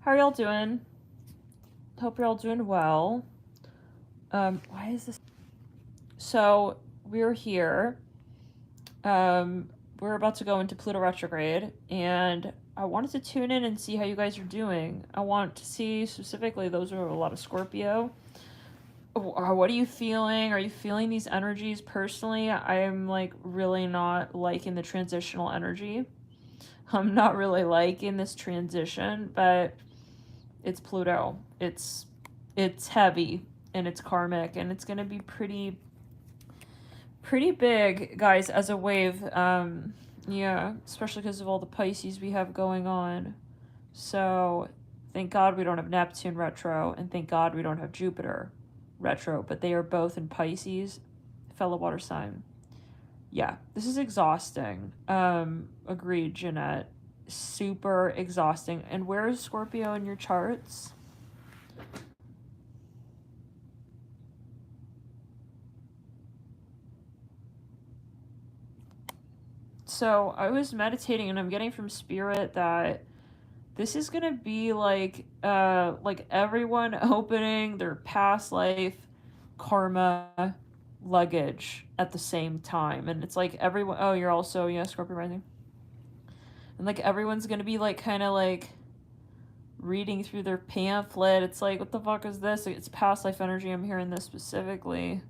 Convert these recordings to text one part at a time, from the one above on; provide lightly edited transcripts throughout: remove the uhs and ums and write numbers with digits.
How are y'all doing? Hope you're all doing well. Why is this? So, we're here. We're about to go into Pluto retrograde, and I wanted to tune in and see how you guys are doing. I want to see specifically, those are a lot of Scorpio. What are you feeling? Are you feeling these energies personally? I'm like really not liking the transitional energy. I'm not really liking this transition, but it's Pluto. It's heavy and it's karmic and it's gonna be pretty big, guys, as a wave. Yeah, especially because of all the Pisces we have going on. So thank God we don't have Neptune retro, and thank God we don't have Jupiter retro, but they are both in Pisces, fellow water sign. Yeah, this is exhausting. Agreed, Jeanette. Super exhausting. And where is Scorpio in your charts? So I was meditating and I'm getting from spirit that this is gonna be like everyone opening their past life karma luggage at the same time. And it's like everyone, oh, you're also, yeah, Scorpio rising. And like everyone's gonna be like kind of like reading through their pamphlet. It's like, what the fuck is this? It's past life energy. I'm hearing this specifically.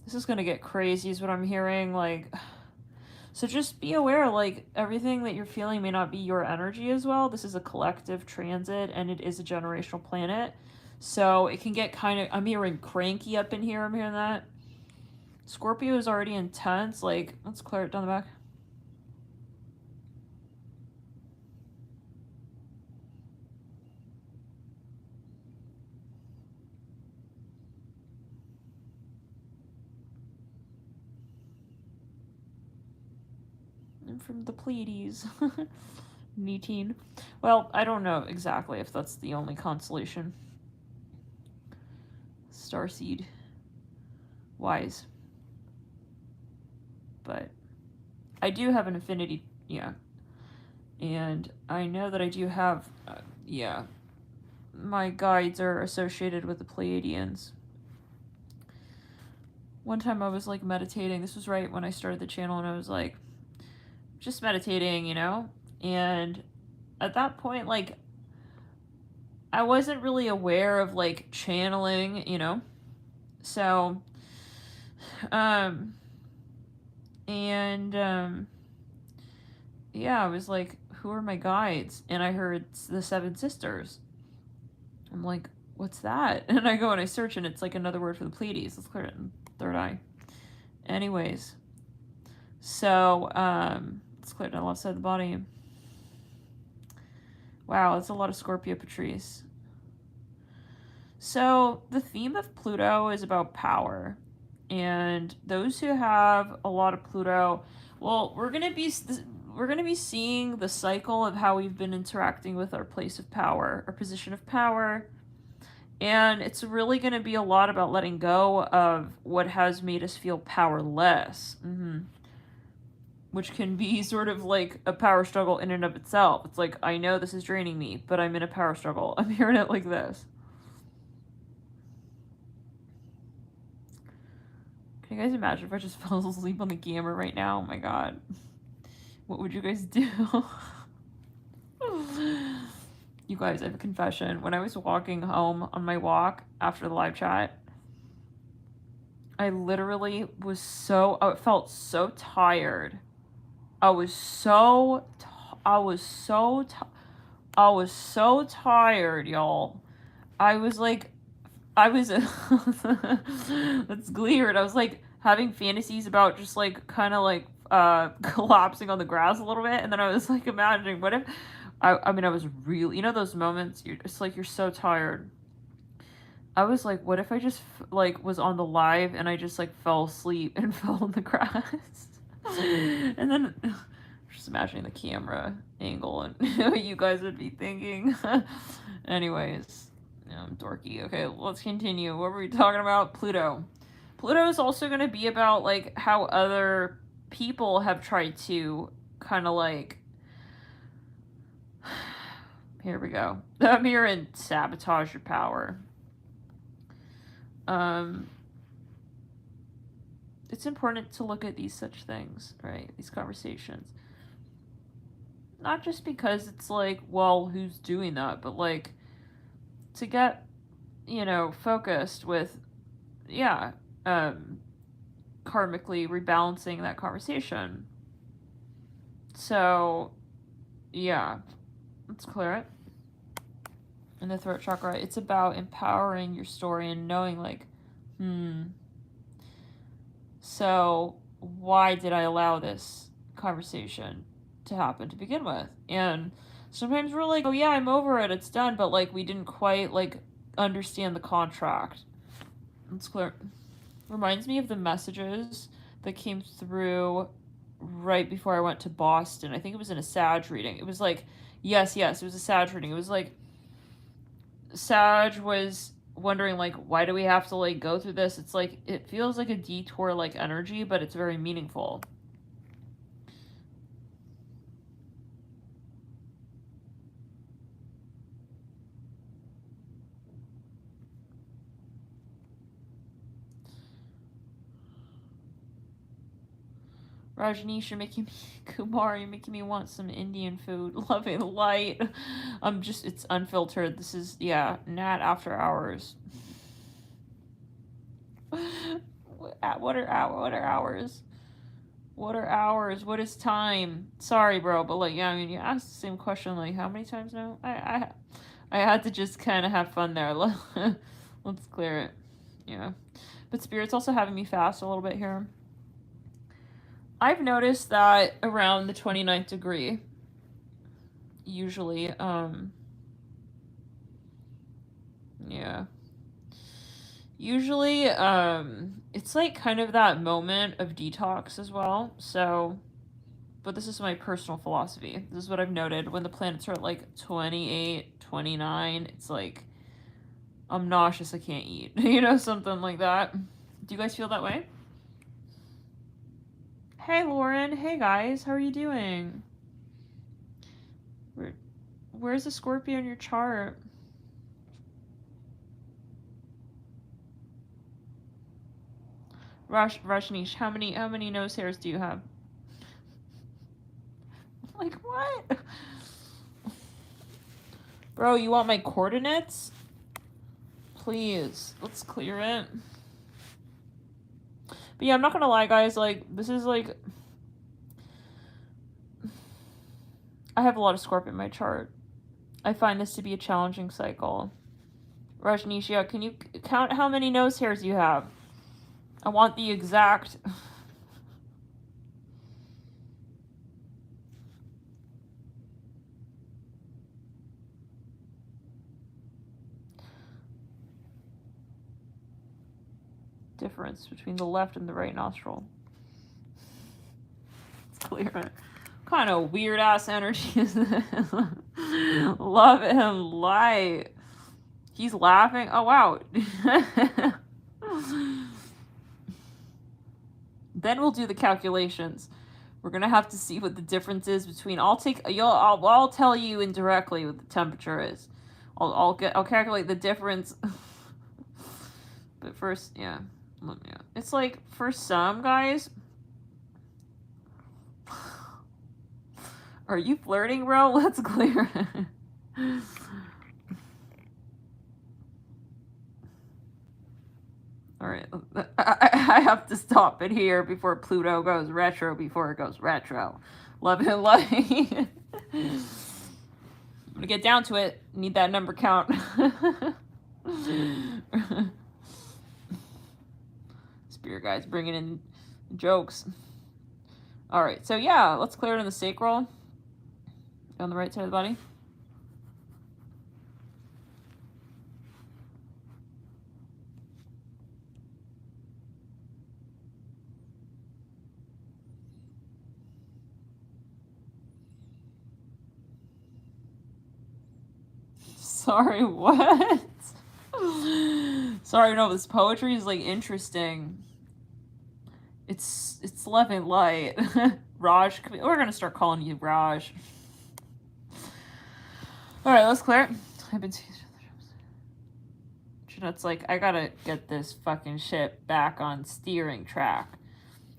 This is gonna get crazy is what I'm hearing. Like, so just be aware, like, everything that you're feeling may not be your energy as well. This is a collective transit, and it is a generational planet. So it can get kind of, I'm hearing cranky up in here. I'm hearing that. Scorpio is already intense. Like, let's clear it down the back. I'm from the Pleiades. Neateen. Well, I don't know exactly if that's the only constellation. Starseed. Wise. But I do have an affinity, yeah. And I know that I do have, yeah. My guides are associated with the Pleiadians. One time I was like meditating. This was right when I started the channel, and I was like just meditating, you know? And at that point, like, I wasn't really aware of like channeling, you know? So, yeah, I was like, who are my guides? And I heard the Seven Sisters. I'm like, what's that? And I go and I search, and it's like another word for the Pleiades. Let's clear it in third eye. Anyways, so let's clear it on the left side of the body. Wow, that's a lot of Scorpio Patrice. So the theme of Pluto is about power, and those who have a lot of Pluto, well, we're gonna be seeing the cycle of how we've been interacting with our place of power, our position of power. And it's really going to be a lot about letting go of what has made us feel powerless. Which can be sort of like a power struggle in and of itself. It's like, I know this is draining me, but I'm in a power struggle. I'm hearing it like this. Can you guys imagine if I just fell asleep on the camera right now? Oh my god. What would you guys do? You guys, I have a confession. When I was walking home on my walk after the live chat, I literally was I felt so tired. I was so tired, y'all. I was that's weird. I was like having fantasies about just like kind of like collapsing on the grass a little bit, and then I was like imagining what if I mean I was really, you know, those moments you're just like, you're so tired. I was like, what if I just like was on the live and I just like fell asleep and fell on the grass? And then just imagining the camera angle and what you guys would be thinking. Anyways, I'm dorky. Okay, let's continue. What were we talking about? Pluto. Pluto is also going to be about like how other people have tried to kind of like here we go. I'm here and sabotage your power. It's important to look at these such things, right? These conversations. Not just because it's like, well, who's doing that? But like, to get, you know, focused with, yeah, karmically rebalancing that conversation. So, yeah, let's clear it. In the throat chakra, it's about empowering your story and knowing, like, so why did I allow this conversation to happen to begin with? And sometimes we're like, oh yeah, I'm over it, it's done, but like we didn't quite like understand the contract. It's clear. Reminds me of the messages that came through right before I went to Boston. I think it was in a Sag reading. It was like, yes, it was a Sag reading. It was like Sag was wondering like, why do we have to like go through this? It's like, it feels like a detour like energy, but it's very meaningful. Rajneesh, you're making me, Kumar, you're making me want some Indian food. Loving light. It's unfiltered. This is, yeah, Nat After Hours. What are hours? What are hours? What is time? Sorry, bro, but like, yeah, I mean, you asked the same question like how many times now? I had to just kind of have fun there. Let's clear it. Yeah. But Spirit's also having me fast a little bit here. I've noticed that around the 29th degree, usually, yeah. Usually, it's like kind of that moment of detox as well. So, but this is my personal philosophy. This is what I've noted. When the planets are at like 28, 29, it's like, I'm nauseous, I can't eat. You know, something like that. Do you guys feel that way? Hey, Lauren. Hey, guys. How are you doing? Where's the Scorpio in your chart? Rajneesh, how many nose hairs do you have? Like, what? Bro, you want my coordinates? Please, let's clear it. But yeah, I'm not gonna lie, guys, like, this is like... I have a lot of Scorpio in my chart. I find this to be a challenging cycle. Rajneesh, can you count how many nose hairs you have? I want the exact... difference between the left and the right nostril. It's clear. What kind of weird ass energy is this? Love him light. He's laughing. Oh wow. Then we'll do the calculations. We're gonna have to see what the difference is between. I'll tell you indirectly what the temperature is. I'll calculate the difference. But first, yeah. It's like, for some guys... Are you flirting, bro? Let's clear it. Alright, I have to stop it here before Pluto goes retro, before it goes retro. Love and light. I'm gonna get down to it. Need that number count. Spirit guys bringing in jokes. Alright, so yeah, let's clear it in the sacral. On the right side of the body. Sorry, what? Sorry, no, this poetry is like interesting. It's love and light. Raj, we're gonna start calling you Raj. Alright, let's clear it. I've been seeing it's like, I gotta get this fucking shit back on steering track.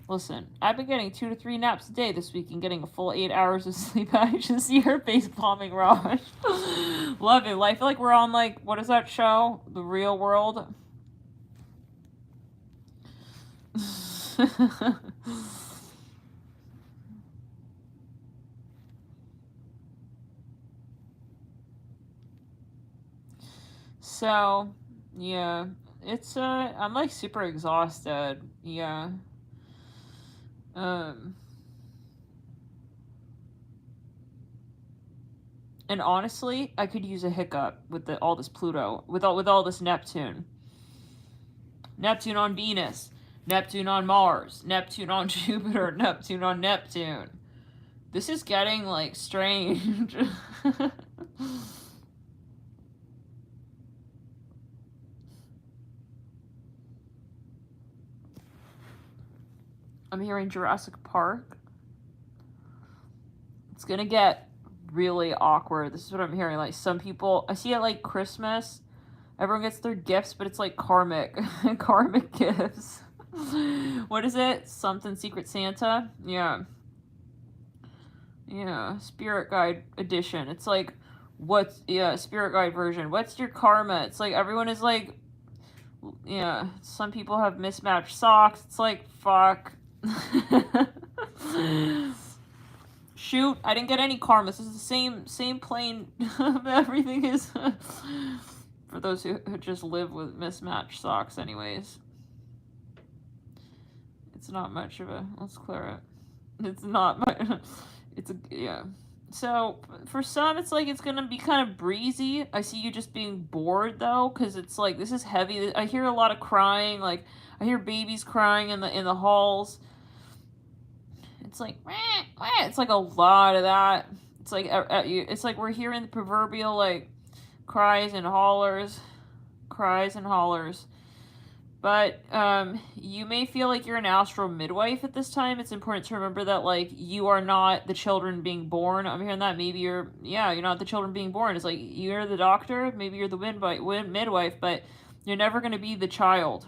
Listen, I've been getting 2 to 3 naps a day this week and getting a full 8 hours of sleep. I just see her face bombing Raj. Love it. I feel like we're on, like, what is that show? The Real World? So, yeah, it's, I'm, like, super exhausted, yeah, and honestly, I could use a hiccup with all this Pluto, with all this Neptune. Neptune on Venus, Neptune on Mars, Neptune on Jupiter, Neptune on Neptune. This is getting, like, strange. I'm hearing Jurassic Park. It's gonna get really awkward. This is what I'm hearing. Like, some people, I see it like Christmas. Everyone gets their gifts, but it's like karmic. Karmic gifts. What is it? Something Secret Santa? Yeah. Yeah. Spirit Guide edition. It's like, Spirit Guide version. What's your karma? It's like, everyone is like, yeah, some people have mismatched socks. It's like, fuck. Shoot, I didn't get any karma. This is the same plane. Everything is for those who just live with mismatched socks anyways. It's not much of a, let's clear it. It's not much. It's a, yeah. So for some, it's like it's gonna be kind of breezy. I see you just being bored though, because it's like, this is heavy. I hear a lot of crying. Like, I hear babies crying in the halls. It's like, it's like a lot of that. It's like, it's like we're hearing the proverbial, like, cries and hollers. But you may feel like you're an astral midwife at this time. It's important to remember that, like, you are not the children being born. I'm hearing that maybe you're not the children being born. It's like, you're the doctor, maybe you're the midwife, but you're never going to be the child.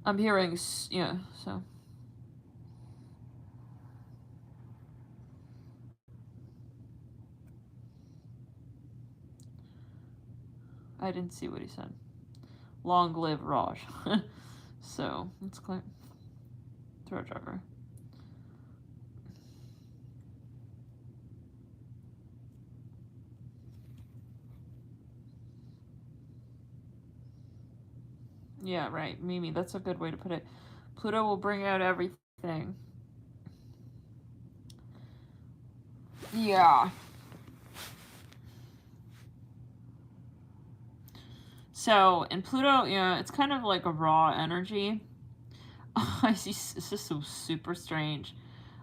I'm hearing, yeah, so. I didn't see what he said. Long live Raj. So, let's clear. Throat chakra. Yeah, right. Mimi, that's a good way to put it. Pluto will bring out everything. Yeah. So, in Pluto, yeah, it's kind of like a raw energy. I see, it's just so super strange.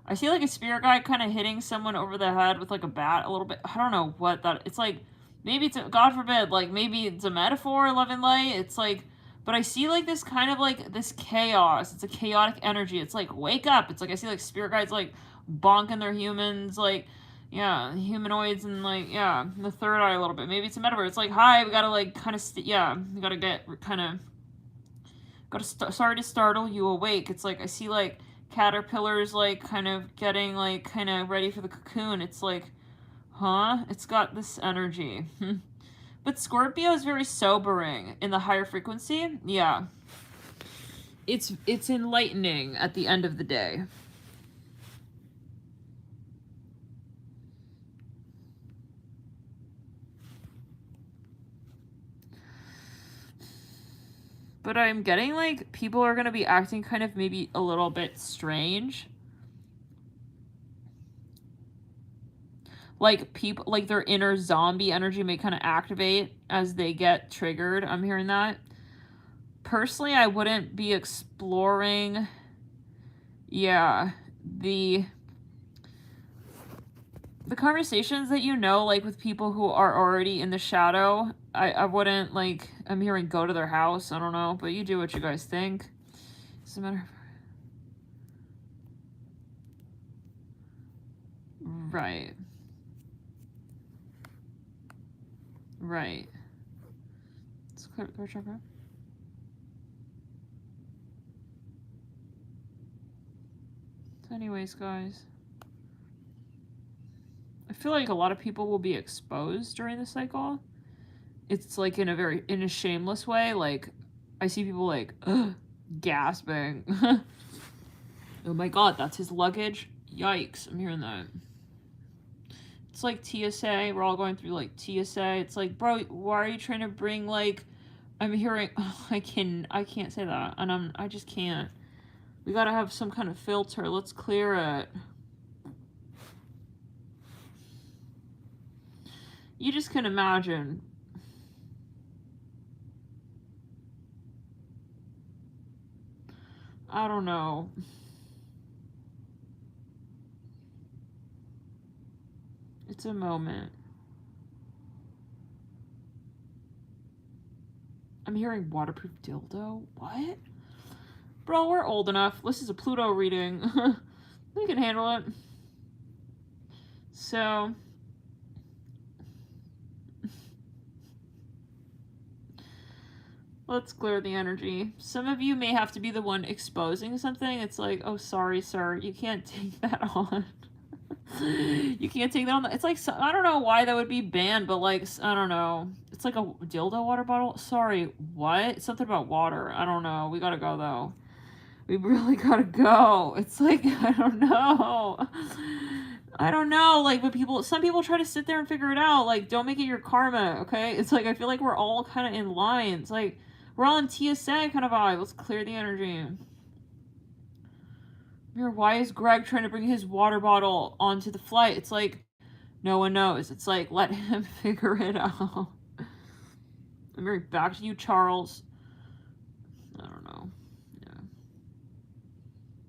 I see like a spirit guide kind of hitting someone over the head with like a bat a little bit. I don't know what that, it's like, maybe it's, God forbid, like maybe it's a metaphor, love and light. It's like, but I see like this kind of like this chaos. It's a chaotic energy. It's like, wake up. It's like, I see like spirit guides like bonking their humans, like, yeah, humanoids, and like, yeah, the third eye a little bit. Maybe it's a metaphor. It's like, hi, we gotta like kind of, we gotta get kind of, sorry to startle you awake. It's like, I see like caterpillars like kind of getting like kind of ready for the cocoon. It's like, huh? It's got this energy. But Scorpio is very sobering in the higher frequency. Yeah. It's enlightening at the end of the day. But I'm getting like people are going to be acting kind of maybe a little bit strange. Like people, like their inner zombie energy may kind of activate as they get triggered. I'm hearing that. Personally, I wouldn't be exploring, yeah, the conversations that like with people who are already in the shadow. I wouldn't, like, I'm hearing go to their house. I don't know, but you do what you guys think. Doesn't matter. Right. Right. Let's clear the chakra. So anyways, guys, I feel like a lot of people will be exposed during the cycle. It's like in a shameless way. Like, I see people like gasping. Oh my god, that's his luggage. Yikes, I'm hearing that. It's like TSA. We're all going through like TSA. It's like, bro, why are you trying to bring like? I'm hearing. Oh, I can't say that, and I just can't. We gotta have some kind of filter. Let's clear it. You just can imagine. I don't know. It's a moment. I'm hearing waterproof dildo. What? Bro, we're old enough. This is a Pluto reading. We can handle it. So, let's clear the energy. Some of you may have to be the one exposing something. It's like, oh, sorry, sir. You can't take that on. You can't take that on. It's like, I don't know why that would be banned, but like, I don't know. It's like a dildo water bottle. Sorry, what? Something about water. I don't know. We gotta go, though. We really gotta go. It's like, I don't know. I don't know. Like, but some people try to sit there and figure it out. Like, don't make it your karma, okay? It's like, I feel like we're all kind of in line. It's like, we're all in TSA kind of vibe. Let's clear the energy. Why is Greg trying to bring his water bottle onto the flight? It's like, no one knows. It's like, let him figure it out. I'm right back to you, Charles. I don't know. Yeah.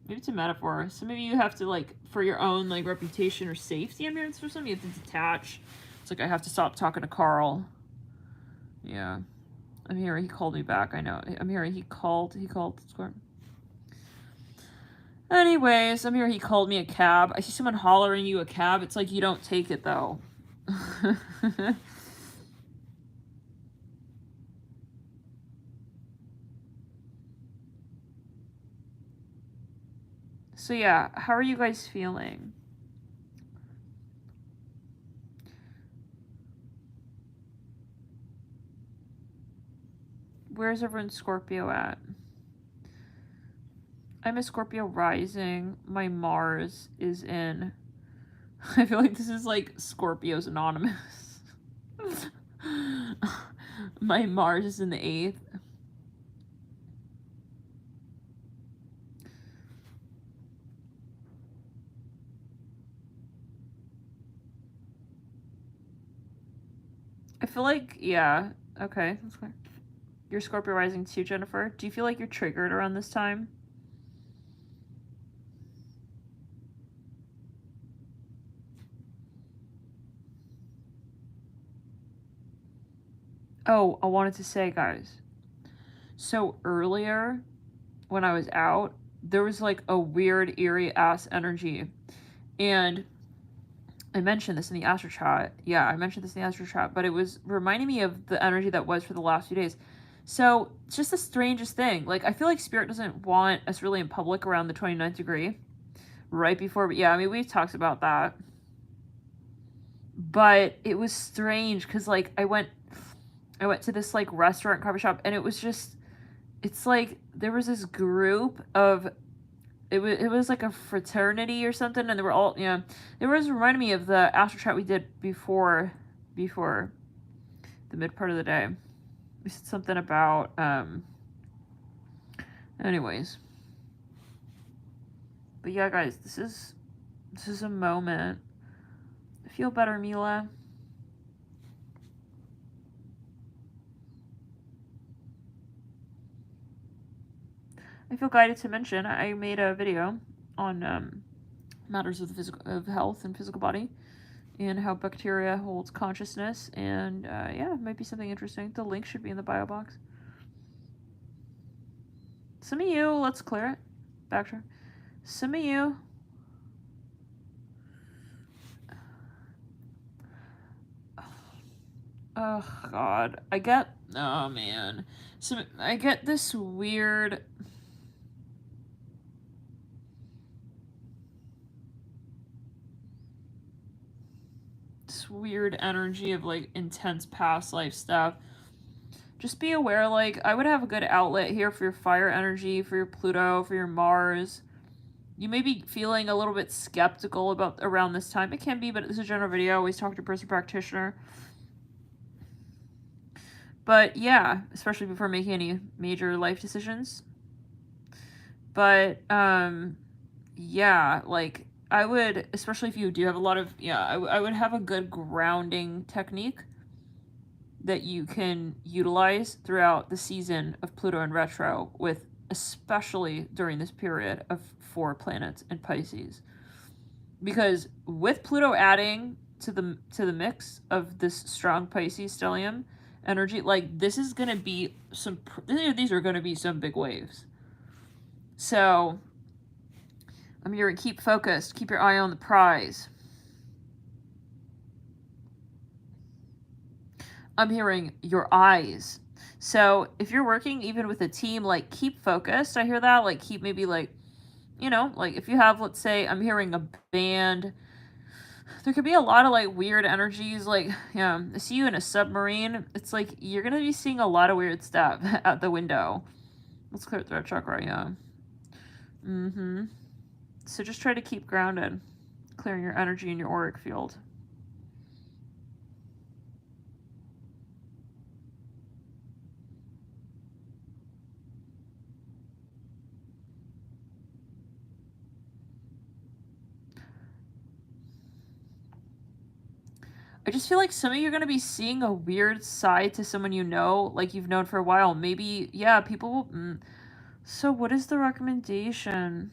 Maybe it's a metaphor. Some of you have to, like, for your own, like, reputation or safety, I'm hearing for some, you have to detach. It's like, I have to stop talking to Carl. Yeah. I'm hearing he called me back. I know. I'm hearing he called. Anyways, I'm hearing he called me a cab. I see someone hollering you a cab. It's like, you don't take it, though. So yeah, how are you guys feeling? Where's everyone Scorpio at? I'm a Scorpio rising. My Mars is in. I feel like this is like Scorpios Anonymous. My Mars is in the 8th. I feel like, yeah. Okay, that's clear. You're Scorpio rising too, Jennifer. Do you feel like you're triggered around this time? Oh, I wanted to say, guys. So earlier, when I was out, there was like a weird, eerie ass energy. And I mentioned this in the Astro Chat. Yeah, I mentioned this in the Astro Chat, but it was reminding me of the energy that was for the last few days. So it's just the strangest thing. Like, I feel like Spirit doesn't want us really in public around the 29th degree. Right before, yeah, I mean, we've talked about that. But it was strange because, like, I went to this, like, restaurant, coffee shop, and it was just, it's like, there was this group of, it was like a fraternity or something, and they were all, yeah, it was reminding me of the Astro Chat we did before the mid part of the day. We said something about, anyways. But yeah, guys, this is a moment. Feel better, Mila. I feel guided to mention I made a video on matters of health and physical body and how bacteria holds consciousness, and yeah, it might be something interesting. The link should be in the bio box. Some of you, let's clear it. Backtrack. Some of you, Oh, God. Oh, man. So, I get this weird... This weird energy of, like, intense past life stuff. Just be aware, like, I would have a good outlet here for your fire energy, for your Pluto, for your Mars. You may be feeling a little bit skeptical about around this time. It can be, but this is a general video. I always talk to a person practitioner. But yeah, especially before making any major life decisions. But yeah, like I would, especially if you do have a lot of, I would have a good grounding technique that you can utilize throughout the season of Pluto and retro, with especially during this period of 4 planets in Pisces. Because with Pluto adding to the mix of this strong Pisces stellium energy, like this is going to be these are going to be some big waves. So I'm here to keep focused, keep your eye on the prize. I'm hearing your eyes. So if you're working even with a team, like keep focused. I hear that, like keep maybe like, like if you have, let's say I'm hearing a band, there could be a lot of like weird energies. Like, I see you in a submarine. It's like you're gonna be seeing a lot of weird stuff out the window. Let's clear the throat chakra, yeah. So just try to keep grounded, clearing your energy in your auric field. I just feel like some of you are going to be seeing a weird side to someone you know, like you've known for a while. Maybe, yeah, people will... So what is the recommendation?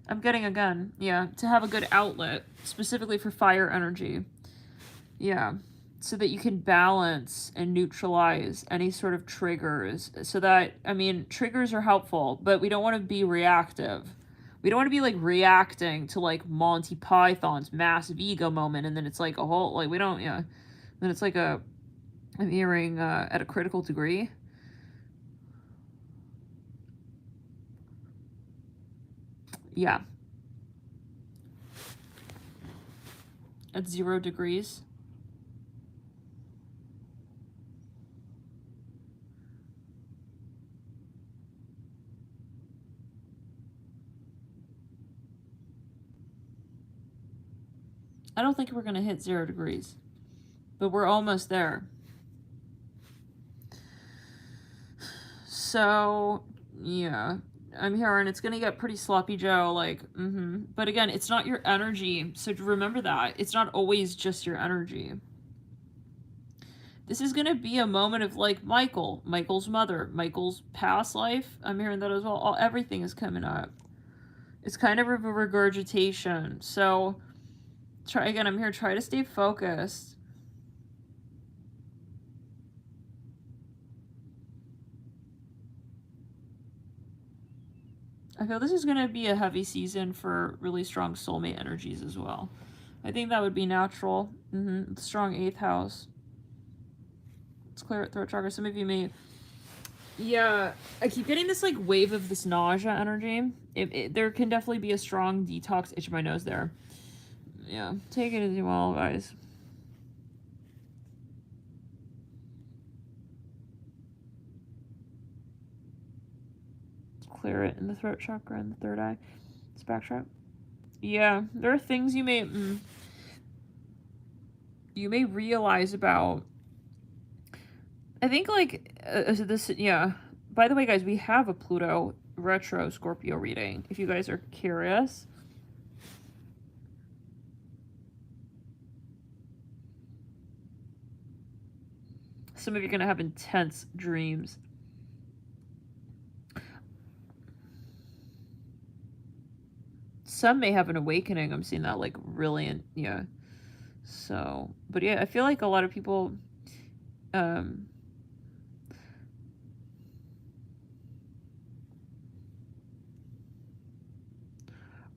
I'm getting a gun. Yeah, to have a good outlet, specifically for fire energy. Yeah, so that you can balance and neutralize any sort of triggers. So that, I mean, triggers are helpful, but we don't want to be reactive. We don't want to be, like, reacting to, like, Monty Python's massive ego moment, and then it's, like, a whole, like, we don't, then it's, like, I'm hearing, at a critical degree. Yeah. At 0 degrees. I don't think we're going to hit 0 degrees, but we're almost there. So, yeah, I'm hearing it's going to get pretty sloppy Joe, like, But again, it's not your energy, so remember that. It's not always just your energy. This is going to be a moment of, like, Michael's mother, Michael's past life. I'm hearing that as well. Everything is coming up. It's kind of a regurgitation. So, I'm here, try to stay focused. I feel this is going to be a heavy season for really strong soulmate energies as well. I think that would be natural. Strong 8th house. Let's clear it, throat chakra. Some of you may... Yeah, I keep getting this, like, wave of this nausea energy. There can definitely be a strong detox itch in my nose there. Yeah, take it as you will, guys. Clear it in the throat chakra and the third eye. Let's backtrack. Yeah, there are things you may realize about. I think, like, this, yeah. By the way, guys, we have a Pluto retro Scorpio reading, if you guys are curious. Some of you are going to have intense dreams. Some may have an awakening. I'm seeing that, like, really, yeah. So, but yeah, I feel like a lot of people,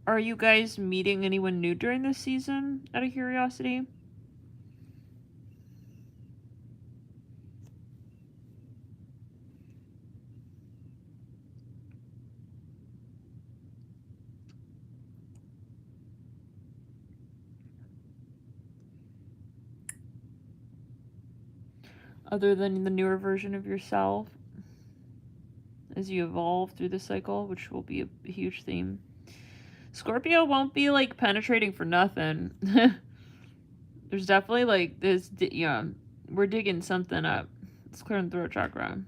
Are you guys meeting anyone new during this season, out of curiosity? Other than the newer version of yourself as you evolve through the cycle, which will be a huge theme. Scorpio won't be like penetrating for nothing. There's definitely like this, yeah, we're digging something up. Let's clear the throat chakra.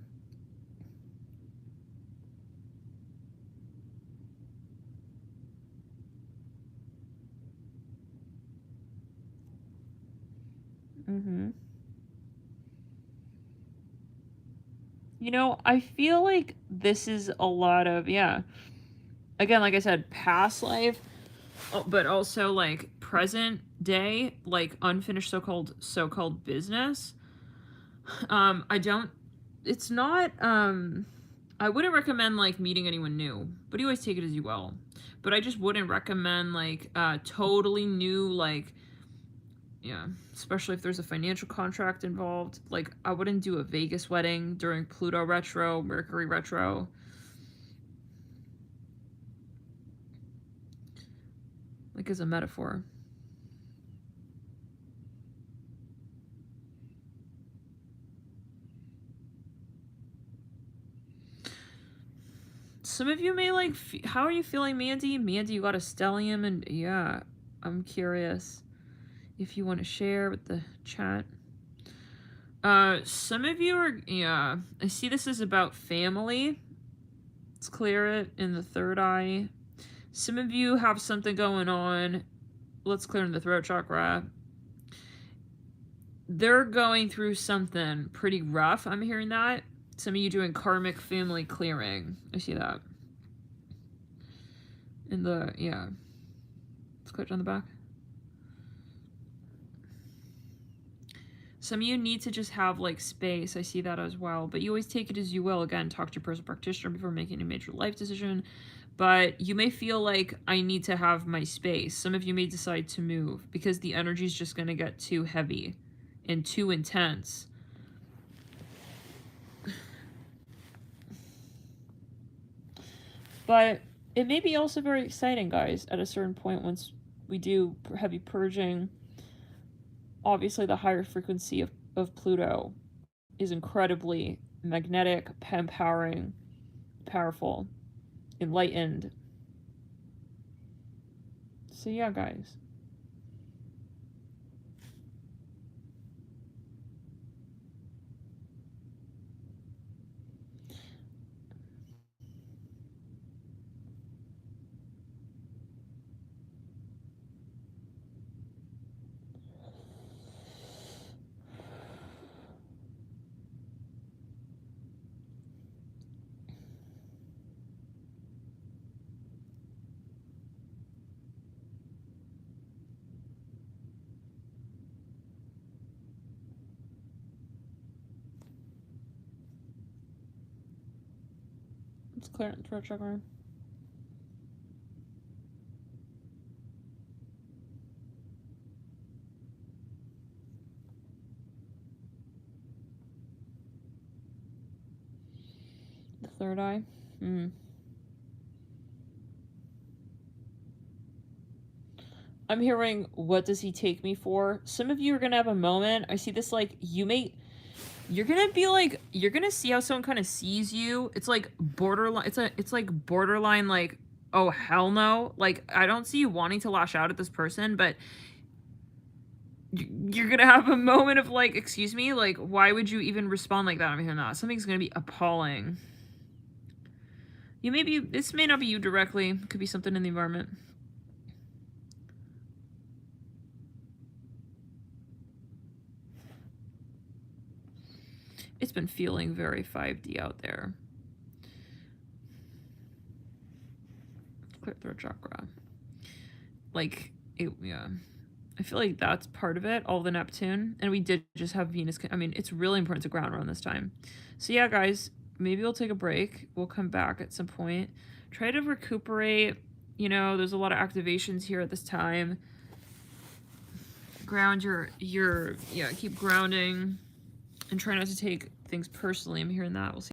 Mm-hmm. You know, I feel like this is a lot of, yeah. Again, like I said, past life, but also like present day, like unfinished so-called business. I don't, it's not, I wouldn't recommend like meeting anyone new, but you always take it as you will. But I just wouldn't recommend like totally new, like, yeah, especially if there's a financial contract involved. Like, I wouldn't do a Vegas wedding during Pluto retro, Mercury retro. Like, as a metaphor. Some of you may like, how are you feeling, Mandy? Mandy, you got a stellium, and yeah, I'm curious if you want to share with the chat. Some of you are, yeah, I see this is about family. Let's clear it in the third eye. Some of you have something going on. Let's clear in the throat chakra. They're going through something pretty rough. I'm hearing that. Some of you doing karmic family clearing. I see that. In the, yeah. Let's click on the back. Some of you need to just have like space. I see that as well. But you always take it as you will. Again, talk to your personal practitioner before making a major life decision. But you may feel like I need to have my space. Some of you may decide to move because the energy is just going to get too heavy and too intense. But it may be also very exciting, guys, at a certain point once we do heavy purging. Obviously, the higher frequency of Pluto is incredibly magnetic, empowering, powerful, enlightened. So yeah, guys. Let's clear it throat chakra. The third eye. I'm hearing, what does he take me for? Some of you are gonna have a moment. I see this like, you're gonna be like, you're gonna see how someone kind of sees you. It's like borderline, it's like borderline like, oh hell no. Like, I don't see you wanting to lash out at this person, but you're gonna have a moment of like, excuse me, like, why would you even respond like that? I'm hearing that. Something's gonna be appalling. You may be, this may not be you directly. It could be something in the environment. It's been feeling very 5D out there. Clear throat chakra. Like, it, yeah. I feel like that's part of it, all the Neptune. And we did just have Venus. I mean, it's really important to ground around this time. So yeah, guys, maybe we'll take a break. We'll come back at some point. Try to recuperate. You know, there's a lot of activations here at this time. Ground yeah, keep grounding and try not to take things personally. I'm hearing that. We'll see.